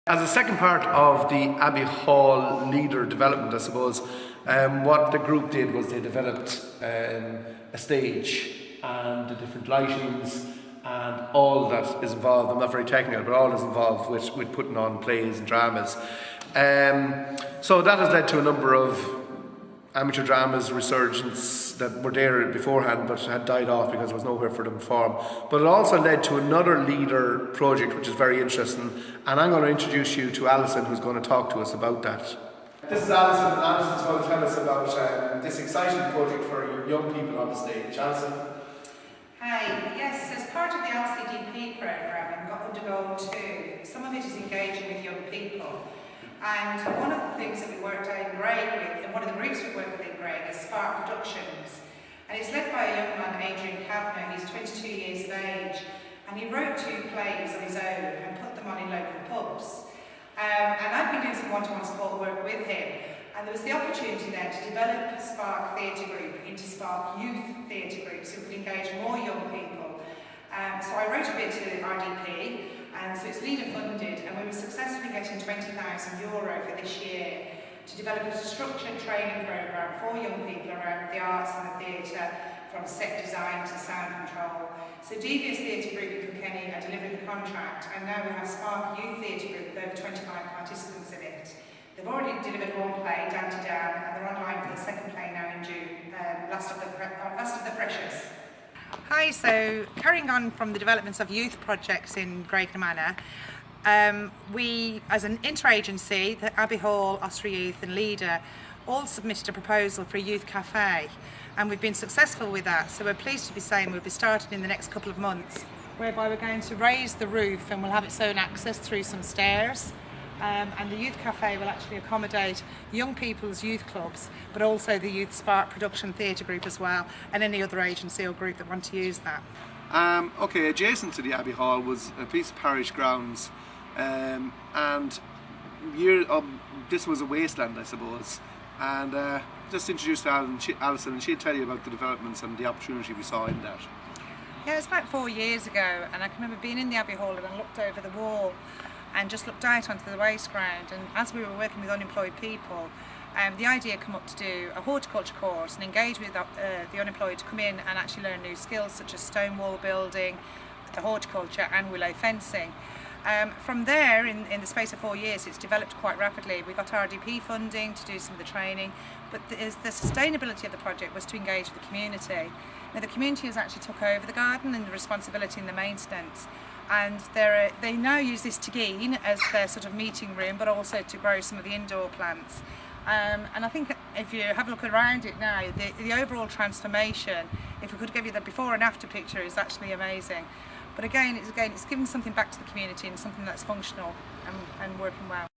As a second part of the Abbey Hall leader development, I suppose, what the group did was they developed a stage and the different lightings and all that is involved. I'm not very technical, but all is involved with putting on plays and dramas. So that has led to a number of amateur dramas resurgence that were there beforehand but had died off because there was nowhere for them to form. But it also led to another leader project which is very interesting, and I'm going to introduce you to Alison, who's going to talk to us about that. This is Alison, and Alison's going to tell us about this exciting project for young people on the stage. Alison? Hi, yes, as part of the LCDP programme and Undergoal 2, some of it is engaging with young people. And one of the things that we worked out in Graiguenamanagh with, and one of the groups we work with in Graiguenamanagh is Spark Productions. And it's led by a young man, Graiguenamanagh. He's 22 years of age. And he wrote 2 plays on his own and put them on in local pubs. And I've been doing some one-to-one support work with him. And there was the opportunity there to develop Spark Theatre Group into Spark Youth Theatre Group so we could engage more young people. So I wrote a bit to RDP. And so it's leader funded, and we were successfully getting €20,000 for this year to develop a structured training programme for young people around the arts and the theatre, from set design to sound control. So Devious Theatre Group in Kilkenny are delivering the contract, and now we have Spark Youth Theatre Group with over 25 participants in it. They've already delivered 1 play, Down to Down, and they're online for the 2nd play now in June, Last of the Freshers. Hi, so carrying on from the developments of youth projects in Graiguenamanagh, we, as an interagency, the Abbey Hall, Ostra Youth and Leader, all submitted a proposal for a youth cafe, and we've been successful with that. So we're pleased to be saying we'll be starting in the next couple of months, whereby we're going to raise the roof and we'll have its own access through some stairs. And the youth cafe will actually accommodate young people's youth clubs, but also the Youth Spark Production Theatre Group as well, and any other agency or group that want to use that. Okay, adjacent to the Abbey Hall was a piece of parish grounds, and this was a wasteland, I suppose. And just introduce Alison, and she'll tell you about the developments and the opportunity we saw in that. Yeah, it was about 4 years ago, and I can remember being in the Abbey Hall and I looked over the wall and just looked out onto the waste ground, and as we were working with unemployed people, the idea came up to do a horticulture course and engage with the unemployed to come in and actually learn new skills such as stone wall building, the horticulture and willow fencing. From there, in the space of 4 years, it's developed quite rapidly. We got RDP funding to do some of the training, but the sustainability of the project was to engage with the community. Now the community has actually took over the garden and the responsibility and the maintenance, and they now use this Tagine as their sort of meeting room, but also to grow some of the indoor plants. And I think if you have a look around it now, the overall transformation, if we could give you the before and after picture, is actually amazing. But again, it's giving something back to the community and something that's functional and working well.